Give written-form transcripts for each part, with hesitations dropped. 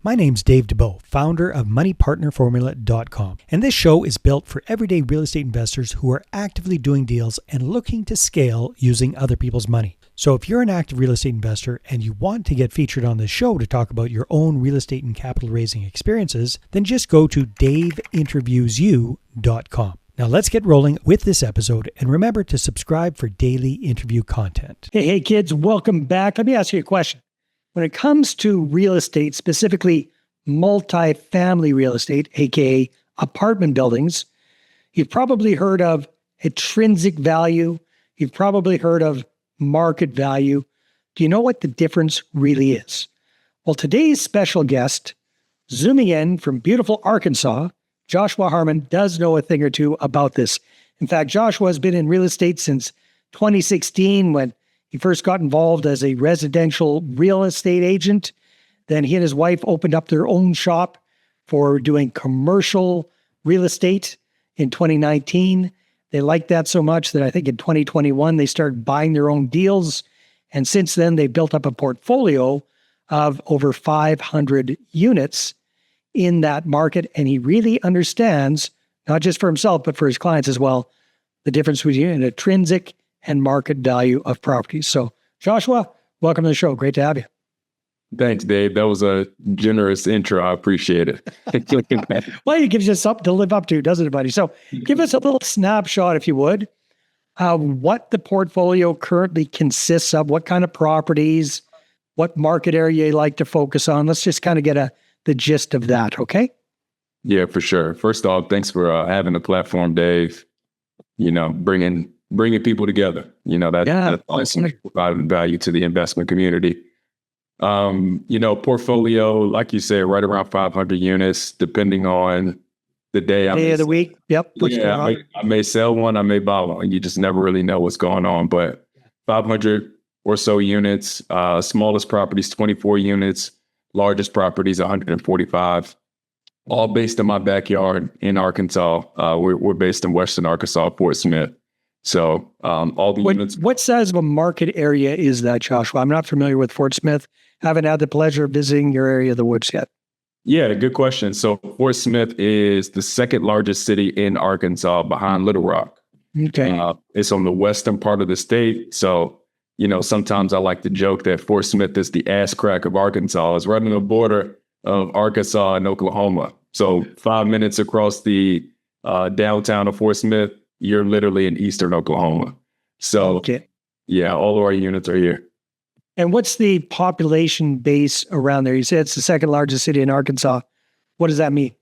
My name's Dave Dubeau, founder of MoneyPartnerFormula.com, and this show is built for everyday real estate investors who are actively doing deals and looking to scale using other people's money. So if you're an active real estate investor and you want to get featured on this show to talk about your own real estate and capital raising experiences, then just go to daveinterviewsyou.com. Now let's get rolling with this episode, and remember to subscribe for daily interview content. Hey kids, welcome back. Let me ask you a question. When it comes to real estate, specifically multifamily real estate, aka apartment buildings, you've probably heard of intrinsic value. You've probably heard of market value. Do you know what the difference really is? Well, today's special guest, zooming in from beautiful Arkansas, Joshua Harmon, does know a thing or two about this. In fact, Joshua has been in real estate since 2016 when he first got involved as a residential real estate agent. Then he and his wife opened up their own shop for doing commercial real estate in 2019. They liked that so much that I think in 2021, they started buying their own deals. And since then, they built up a portfolio of over 500 units in that market. And he really understands, not just for himself, but for his clients as well, the difference between an intrinsic and market value of properties. So Joshua, welcome to the show. Great to have you. Thanks, Dave. That was a generous intro. I appreciate it. Well, it gives you something to live up to, doesn't it, buddy? So give us a little snapshot, if you would, what the portfolio currently consists of, what kind of properties, what market area you like to focus on. Let's just kind of get the gist of that, okay? Yeah, for sure. First off, thanks for having a platform, Dave. You know, bringing people together. You know, that's awesome. Providing value to the investment community. Portfolio, like you said, right around 500 units, depending on the day. Day of the week. Yep. I may sell one, I may buy one. You just never really know what's going on. But 500 or so units, smallest properties, 24 units, largest properties, 145, all based in my backyard in Arkansas. We're based in Western Arkansas, Fort Smith. So all the units. What size of a market area is that, Joshua? I'm not familiar with Fort Smith. Haven't had the pleasure of visiting your area of the woods yet. Yeah, good question. So Fort Smith is the second largest city in Arkansas behind Little Rock. Okay. It's on the western part of the state. So, sometimes I like to joke that Fort Smith is the ass crack of Arkansas. It's right on the border of Arkansas and Oklahoma. So 5 minutes across the downtown of Fort Smith, you're literally in eastern Oklahoma. So, yeah, all of our units are here. And what's the population base around there? You said it's the second largest city in Arkansas. What does that mean?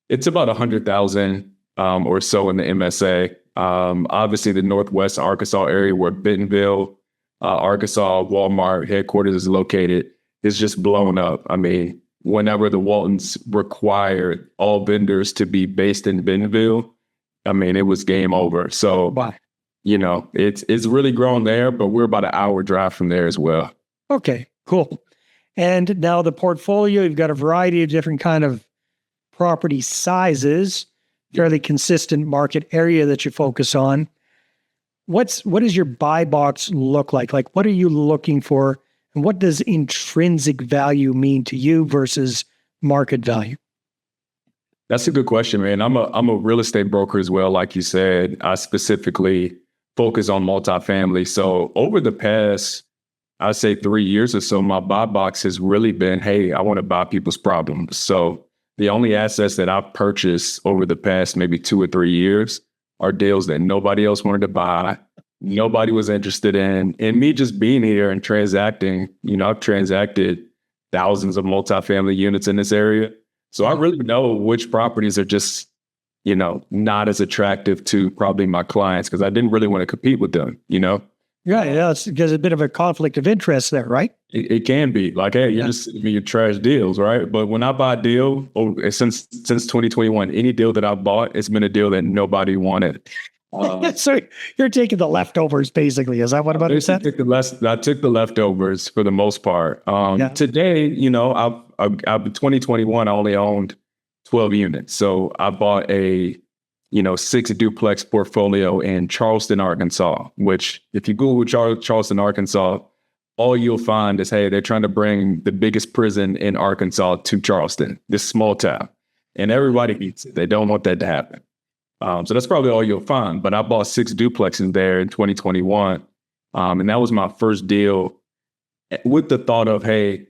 It's about 100,000 or so in the MSA. Obviously, the Northwest Arkansas area where Bentonville, Arkansas Walmart headquarters is located is just blown up. I mean, whenever the Waltons required all vendors to be based in Bentonville, I mean, it was game over. So, wow. It's really grown there, but we're about an hour drive from there as well. Okay, cool. And now the portfolio, you've got a variety of different kind of property sizes, fairly consistent market area that you focus on. What does your buy box look like? Like, what are you looking for? And what does intrinsic value mean to you versus market value? That's a good question, man. I'm a real estate broker as well. Like you said, I specifically focus on multifamily. So over the past, I'd say 3 years or so, my buy box has really been, hey, I want to buy people's problems. So the only assets that I've purchased over the past maybe 2 or 3 years are deals that nobody else wanted to buy, nobody was interested in. And me just being here and transacting, I've transacted thousands of multifamily units in this area. So I really know which properties are just, not as attractive to probably my clients because I didn't really want to compete with them, Yeah, it's because a bit of a conflict of interest there, right? It can be like, hey, you're just sending me your trash deals, right? But when I buy a deal, since 2021, any deal that I've bought, it's been a deal that nobody wanted. So you're taking the leftovers, basically. Is that what I'm understanding? I took the leftovers for the most part. Today, I've 2021, I only owned 12 units. So I bought a 6 duplex portfolio in Charleston, Arkansas, which if you Google Charleston, Arkansas, all you'll find is, hey, they're trying to bring the biggest prison in Arkansas to Charleston, this small town. And everybody hates it. They don't want that to happen. So that's probably all you'll find. But I bought 6 duplexes there in 2021. And that was my first deal with the thought of, hey,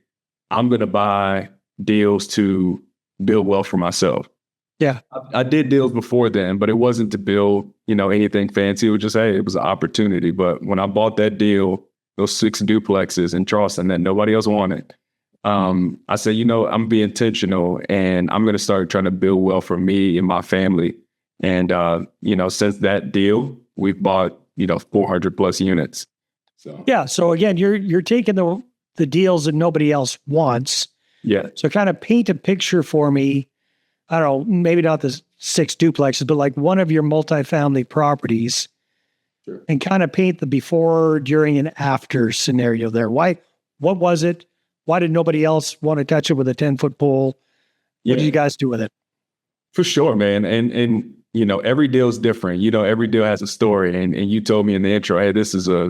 I'm going to buy deals to build wealth for myself. Yeah. I did deals before then, but it wasn't to build, anything fancy. It was just, hey, it was an opportunity. But when I bought that deal, those 6 duplexes in Charleston that nobody else wanted, I said, I'm gonna be intentional and I'm going to start trying to build wealth for me and my family. And, since that deal, we've bought, 400 plus units. So, yeah. So again, you're taking the deals that nobody else wants. yeah. So kind of paint a picture for me. I don't know, maybe not the 6 duplexes, but like one of your multifamily properties. Sure. And kind of paint the before, during, and after scenario there. What was it? Why did nobody else want to touch it with a 10-foot pole? What did you guys do with it? For sure, man. And every deal is different. Every deal has a story. And you told me in the intro, hey,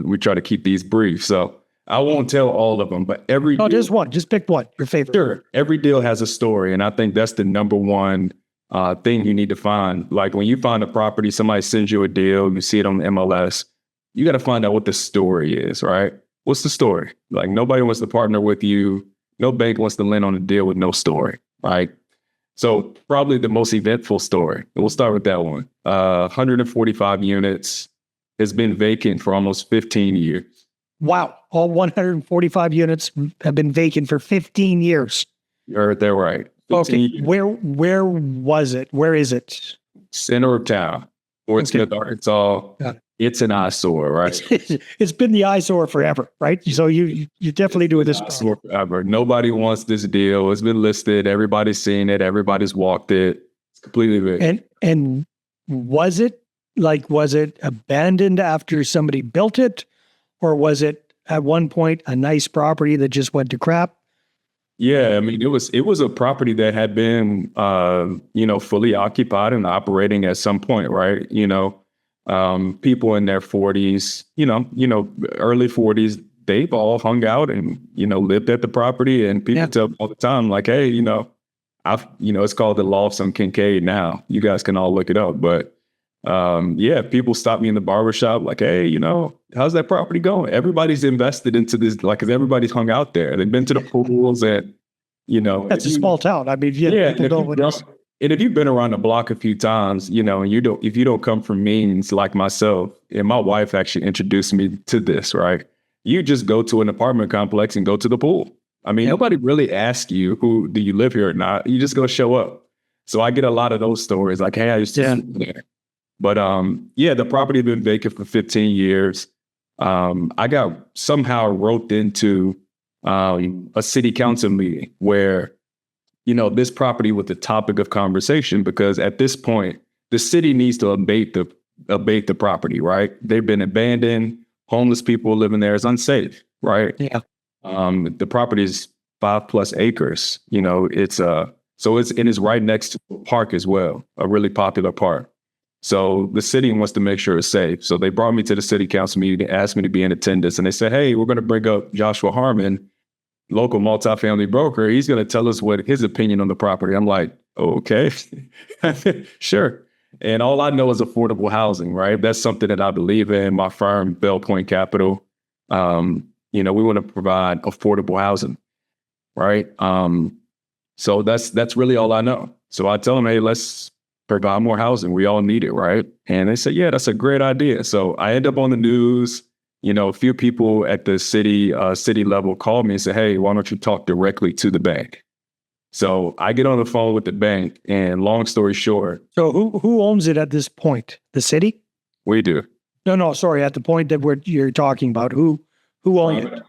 we try to keep these brief. So I won't tell all of them, but every deal, just one. Just pick one, your favorite. Sure. Every deal has a story. And I think that's the number one thing you need to find. Like when you find a property, somebody sends you a deal, you see it on the MLS, you got to find out what the story is, right? What's the story? Like nobody wants to partner with you. No bank wants to lend on a deal with no story, right? So probably the most eventful story. We'll start with that one. 145 units, has been vacant for almost 15 years. Wow. All 145 units have been vacant for 15 years. You heard that right. Okay. Years. Where was it? Where is it? Center of town, Fort Smith, Arkansas. It's an eyesore, right? It's been the eyesore forever, right? So you definitely do this forever. Nobody wants this deal. It's been listed. Everybody's seen it. Everybody's walked it. It's completely vacant. And was it abandoned after somebody built it, or was it at one point a nice property that just went to crap? Yeah, I mean, it was a property that had been, fully occupied and operating at some point, right? People in their 40s, early 40s, they've all hung out and, lived at the property. And people tell me all the time, like, hey, it's called the Lofts on Kincaid now. You guys can all look it up. But people stop me in the barbershop, like, hey, how's that property going? Everybody's invested into this, like, 'cause everybody's hung out there. They've been to the pools and, That's a small town. I mean, people don't what else. And if you've been around the block a few times, and if you don't come from means like myself, and my wife actually introduced me to this, right? You just go to an apartment complex and go to the pool. I mean, nobody really asks you, do you live here or not? You just go show up. So I get a lot of those stories like, hey, I used to live there. But the property had been vacant for 15 years. I got somehow roped into a city council meeting where this property was the topic of conversation, because at this point, the city needs to abate the property, right? They've been abandoned. Homeless people living there is unsafe, right? Yeah. The property is 5+ acres. It's right next to a park as well, a really popular park. So the city wants to make sure it's safe. So they brought me to the city council meeting, they asked me to be in attendance, and they said, hey, we're going to bring up Joshua Harmon, local multifamily broker. He's going to tell us what his opinion on the property. I'm like, okay, sure. And all I know is affordable housing, right? That's something that I believe in. My firm, Bell Point Capital, we want to provide affordable housing, right? So that's really all I know. So I tell them, hey, let's provide more housing. We all need it, right? And they said, yeah, that's a great idea. So I end up on the news. A few people at the city level called me and said, hey, why don't you talk directly to the bank? So I get on the phone with the bank, and long story short. So who owns it at this point? The city? We do. No, sorry. At the point that you're talking about, who owns it?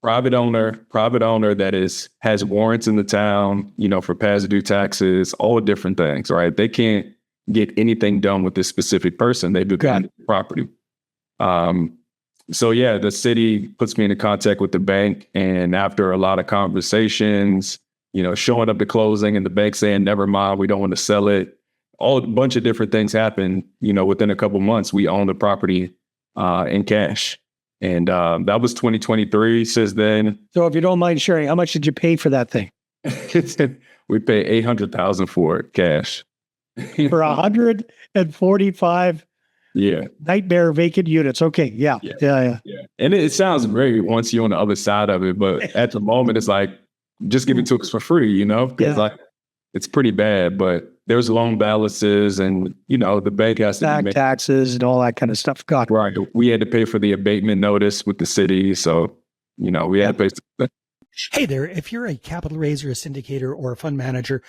Private owner that has warrants in the town, for past due taxes, all different things, right? They can't get anything done with this specific person. They've become property. So the city puts me into contact with the bank, and after a lot of conversations, showing up to closing and the bank saying, never mind, we don't want to sell it. A bunch of different things happen, within a couple months, we own the property in cash. And that was 2023. Since then, So if you don't mind sharing, how much did you pay for that thing? we paid $800,000 for it cash. For 145 Yeah. nightmare vacant units. Okay. Yeah. Yeah. And it sounds great once you're on the other side of it, but at the moment it's like, just give it to us for free, you know? Because like it's pretty bad, but there's loan balances and, you know, the bank has to back taxes and all that kind of stuff. God. Right. We had to pay for the abatement notice with the city. So, you know, we had to pay. Hey there, if you're a capital raiser, a syndicator, or a fund manager,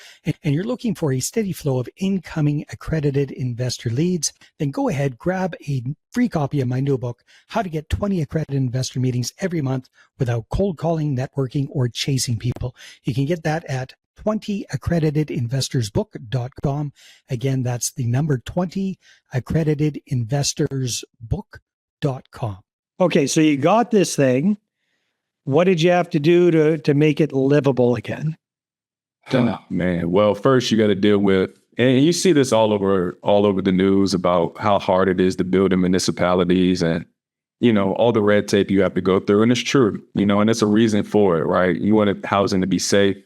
and you're looking for a steady flow of incoming accredited investor leads, then go ahead, grab a free copy of my new book, How to Get 20 Accredited Investor Meetings Every Month Without Cold Calling, Networking, or Chasing People. You can get that at 20accreditedinvestorsbook.com. Again, that's the number 20accreditedinvestorsbook.com. Okay, so you got this thing. What did you have to do to make it livable again? Oh, man. Well, first you got to deal with, and you see this all over the news about how hard it is to build in municipalities and, you know, all the red tape you have to go through. And it's true, you know, and it's a reason for it, right? You want housing to be safe.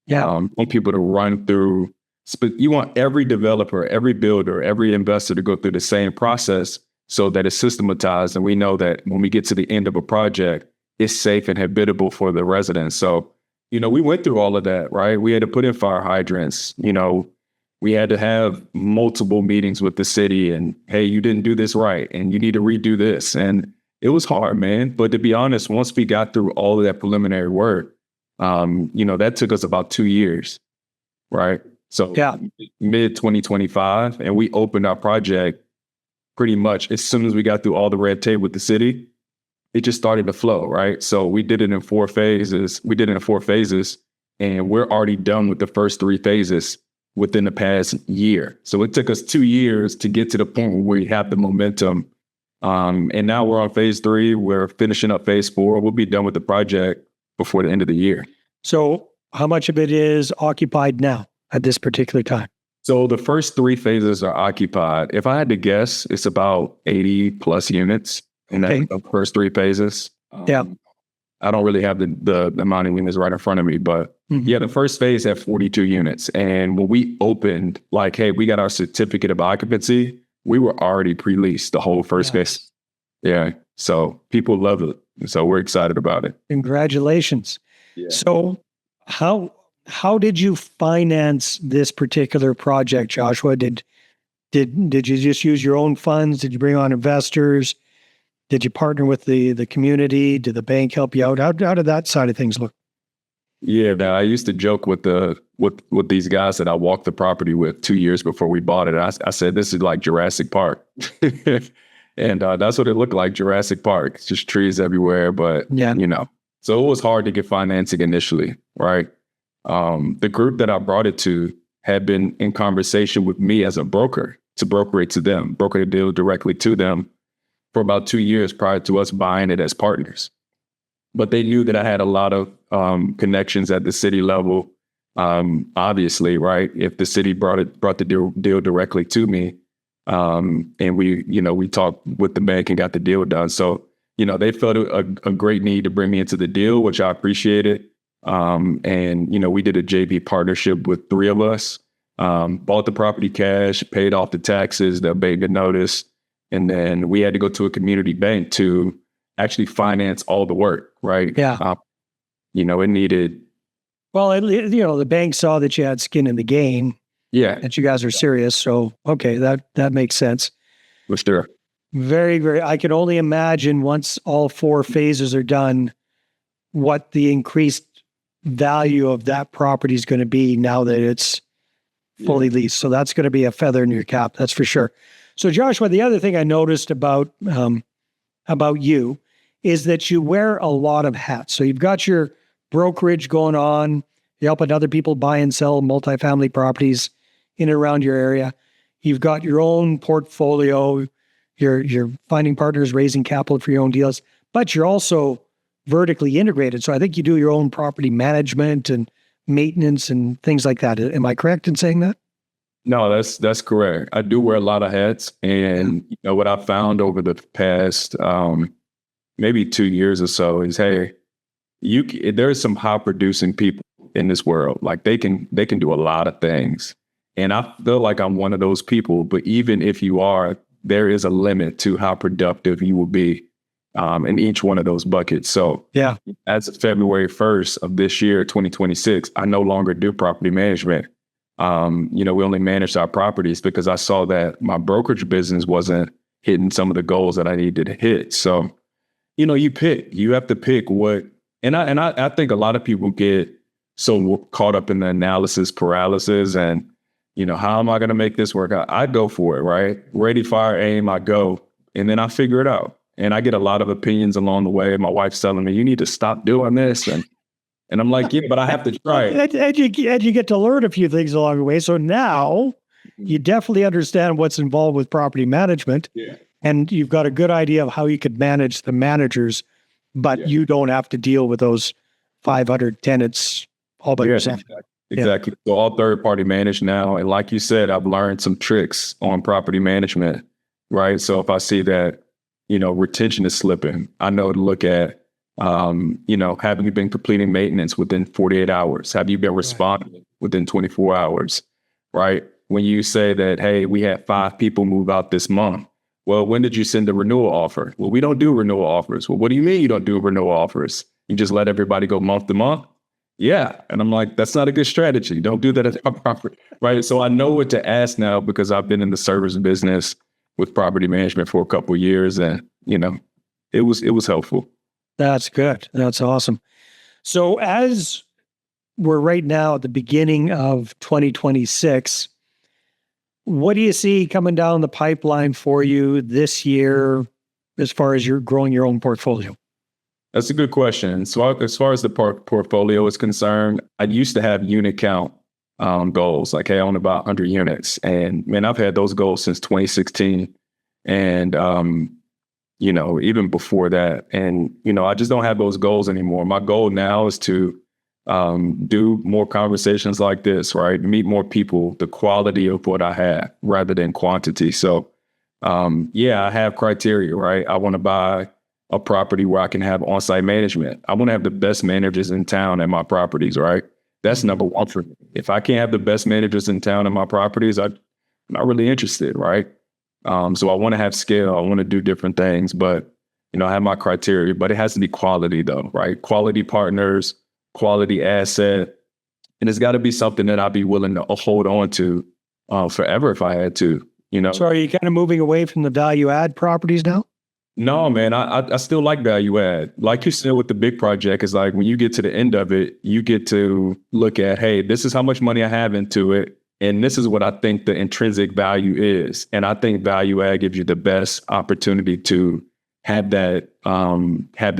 Yeah. You want people to run through, but you want every developer, every builder, every investor to go through the same process so that it's systematized. And we know that when we get to the end of a project, it's safe and habitable for the residents. So, you know, we went through all of that, right? We had to put in fire hydrants, you know, we had to have multiple meetings with the city and, hey, you didn't do this right and you need to redo this. And it was hard, man. But to be honest, once we got through all of that preliminary work, you know, that took us about 2 years, right? So mid 2025, and we opened our project pretty much as soon as we got through all the red tape with the city. It just started to flow, right? So we did it in 4 phases. And we're already done with the first 3 phases within the past year. So it took us 2 years to get to the point where we have the momentum. And now we're on phase 3. We're finishing up phase 4. We'll be done with the project before the end of the year. So how much of it is occupied now at this particular time? So the first 3 phases are occupied. If I had to guess, it's about 80 plus units. In the first 3 phases. I don't really have the amount of units right in front of me, but the first phase had 42 units. And when we opened, like, hey, we got our certificate of occupancy, we were already pre-leased the whole first phase. Yeah. So people love it. So we're excited about it. Congratulations. Yeah. So how did you finance this particular project, Joshua? Did you just use your own funds? Did you bring on investors? Did you partner with the community? Did the bank help you out? How did that side of things look? Yeah, now I used to joke with these guys that I walked the property with 2 years before we bought it. I said, this is like Jurassic Park. And that's what it looked like, Jurassic Park. It's just trees everywhere, but you know. So it was hard to get financing initially, right? The group that I brought it to had been in conversation with me as a broker to broker it to them, broker the deal directly to them for about 2 years prior to us buying it as partners. But they knew that I had a lot of connections at the city level. Obviously, right? If the city brought the deal directly to me, and we talked with the bank and got the deal done. So, you know, they felt a great need to bring me into the deal, which I appreciated. And, you know, we did a JV partnership with 3 of us, bought the property cash, paid off the taxes, the abatement notice. And then we had to go to a community bank to actually finance all the work, right? Yeah. You know, it needed. Well, you know, the bank saw that you had skin in the game. Yeah. That you guys are serious. So, okay, that makes sense. For sure. Very, very. I can only imagine once all 4 phases are done, what the increased value of that property is going to be now that it's fully leased. So that's going to be a feather in your cap. That's for sure. So Joshua, the other thing I noticed about you is that you wear a lot of hats. So you've got your brokerage going on. You're helping other people buy and sell multifamily properties in and around your area. You've got your own portfolio. You're finding partners, raising capital for your own deals, but you're also vertically integrated. So I think you do your own property management and maintenance and things like that. Am I correct in saying that? No, that's correct. I do wear a lot of hats, and you know what I found over the past, maybe 2 years or so is, hey, there's some high producing people in this world. Like they can do a lot of things. And I feel like I'm one of those people, but even if you are, there is a limit to how productive you will be in each one of those buckets. So Yeah. as of February 1st of this year, 2026, I no longer do property management. We only managed our properties because I saw that my brokerage business wasn't hitting some of the goals that I needed to hit. So, you have to pick what, and I think a lot of people get so caught up in the analysis paralysis and, how am I going to make this work? I go for it, right? Ready, fire, aim, I go, and then I figure it out. And I get a lot of opinions along the way. My wife's telling me, you need to stop doing this. And I'm like, yeah, but I have to try it. And you get to learn a few things along the way. So now you definitely understand what's involved with property management. Yeah. And you've got a good idea of how you could manage the managers, but you don't have to deal with those 500 tenants all by yourself. Exactly. So all third party managed now. And like you said, I've learned some tricks on property management, right? So if I see that, retention is slipping, I know to look at, have you been completing maintenance within 48 hours? Have you been responding within 24 hours, right? When you say that, hey, we had 5 people move out this month. Well, when did you send the renewal offer? Well, we don't do renewal offers. Well, what do you mean you don't do renewal offers? You just let everybody go month to month? Yeah. And I'm like, that's not a good strategy. Don't do that at our property, right? So I know what to ask now because I've been in the service business with property management for a couple of years, and it was helpful. That's good. That's awesome. So as we're right now at the beginning of 2026, what do you see coming down the pipeline for you this year as far as you're growing your own portfolio? That's a good question. So as far as the portfolio is concerned, I used to have unit count goals, like, hey, I own about 100 units. And man, I've had those goals since 2016. And, even before that. And, I just don't have those goals anymore. My goal now is to do more conversations like this, right? Meet more people, the quality of what I have rather than quantity. So, I have criteria, right? I want to buy a property where I can have on-site management. I want to have the best managers in town at my properties, right? That's number one for me. If I can't have the best managers in town at my properties, I'm not really interested, right? So I want to have scale. I want to do different things, but, I have my criteria, but it has to be quality though, right? Quality partners, quality asset. And it's got to be something that I'd be willing to hold on to forever if I had to, So are you kind of moving away from the value add properties now? No, man, I still like value add. Like you said with the big project, is like when you get to the end of it, you get to look at, hey, this is how much money I have into it. And this is what I think the intrinsic value is. And I think value add gives you the best opportunity to have that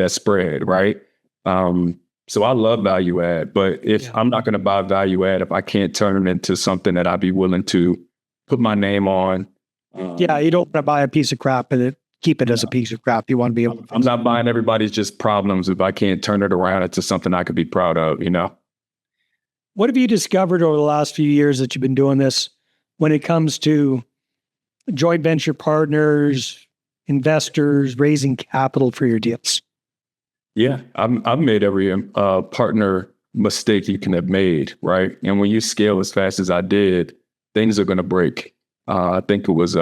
spread, right? So I love value add, but if I'm not going to buy value add, if I can't turn it into something that I'd be willing to put my name on. You don't want to buy a piece of crap and keep it as a piece of crap. You want to be able to. I'm not buying everybody's just problems if I can't turn it around into something I could be proud of, What have you discovered over the last few years that you've been doing this when it comes to joint venture partners, investors, raising capital for your deals? Yeah, I've made every partner mistake you can have made, right? And when you scale as fast as I did, things are going to break. I think it was,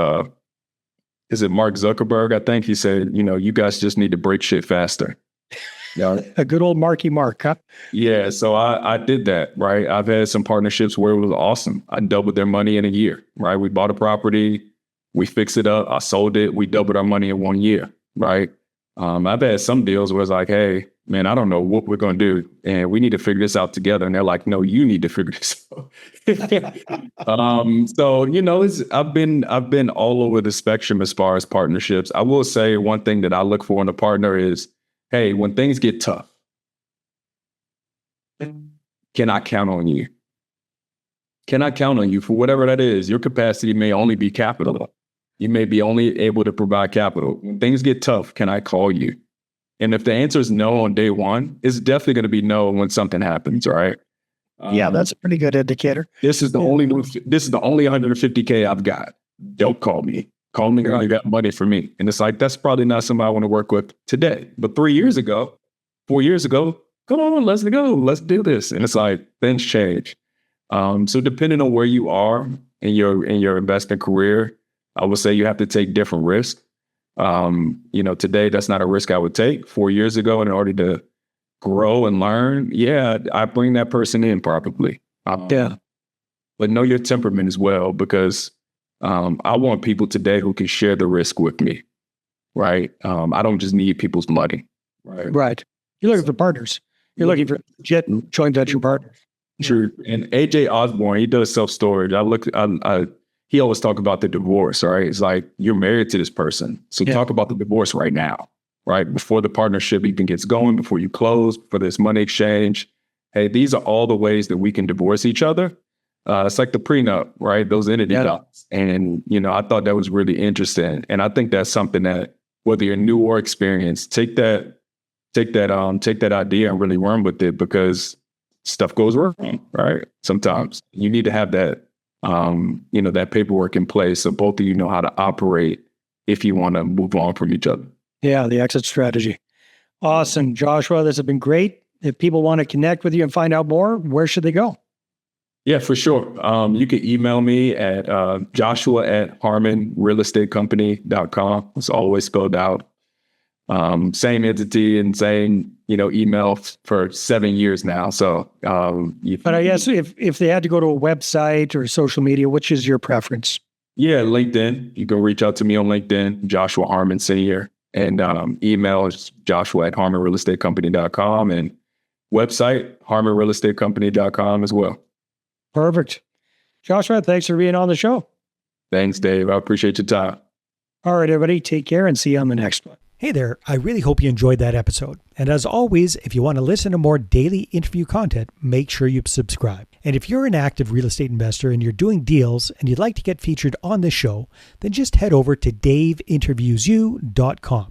is it Mark Zuckerberg? I think he said, you guys just need to break shit faster. Yeah, a good old Marky Mark, huh? Yeah, so I did that, right? I've had some partnerships where it was awesome. I doubled their money in a year, right? We bought a property, we fixed it up, I sold it, we doubled our money in 1 year, right? I've had some deals where it's like, hey, man, I don't know what we're going to do, and we need to figure this out together. And they're like, no, you need to figure this out. So, I've been all over the spectrum as far as partnerships. I will say one thing that I look for in a partner is, hey, when things get tough, can I count on you? Can I count on you for whatever that is? Your capacity may only be capital. You may be only able to provide capital. When things get tough, can I call you? And if the answer is no on day one, it's definitely going to be no when something happens, right? Yeah, that's a pretty good indicator. This is the only 150K I've got. Don't call me. Call me when you got money for me. And it's like, that's probably not somebody I want to work with today. But 3 years ago, 4 years ago, come on, let's go. Let's do this. And it's like, things change. So depending on where you are in your investment career, I would say you have to take different risks. Today, that's not a risk I would take. 4 years ago, in order to grow and learn, I bring that person in probably. But know your temperament as well, because I want people today who can share the risk with me, right? I don't just need people's money, right? Right. You're looking for partners. You're looking for joint venture partners. Sure. And AJ Osborne, he does self-storage. He always talk about the divorce, right? It's like, you're married to this person. So talk about the divorce right now, right? Before the partnership even gets going, before you close, for this money exchange. Hey, these are all the ways that we can divorce each other. It's like the prenup, right? Those entity docs. And, I thought that was really interesting. And I think that's something that, whether you're new or experienced, take that idea and really run with it, because stuff goes wrong, right? Sometimes you need to have that, that paperwork in place, so both of you know how to operate if you want to move on from each other. Yeah, the exit strategy. Awesome, Joshua. This has been great. If people want to connect with you and find out more, where should they go? Yeah, for sure. You can email me at joshua@harmonrealestatecompany.com. It's always spelled out. Same entity and same, email for 7 years now. So, but I guess if they had to go to a website or social media, which is your preference? Yeah, LinkedIn. You can reach out to me on LinkedIn, Joshua Harmon Sr. And email is joshua@harmonrealestatecompany.com, and website, harmonrealestatecompany.com as well. Perfect. Joshua, thanks for being on the show. Thanks, Dave. I appreciate your time. All right, everybody, take care and see you on the next one. Hey there, I really hope you enjoyed that episode. And as always, if you want to listen to more daily interview content, make sure you subscribe. And if you're an active real estate investor and you're doing deals and you'd like to get featured on this show, then just head over to daveinterviewsyou.com.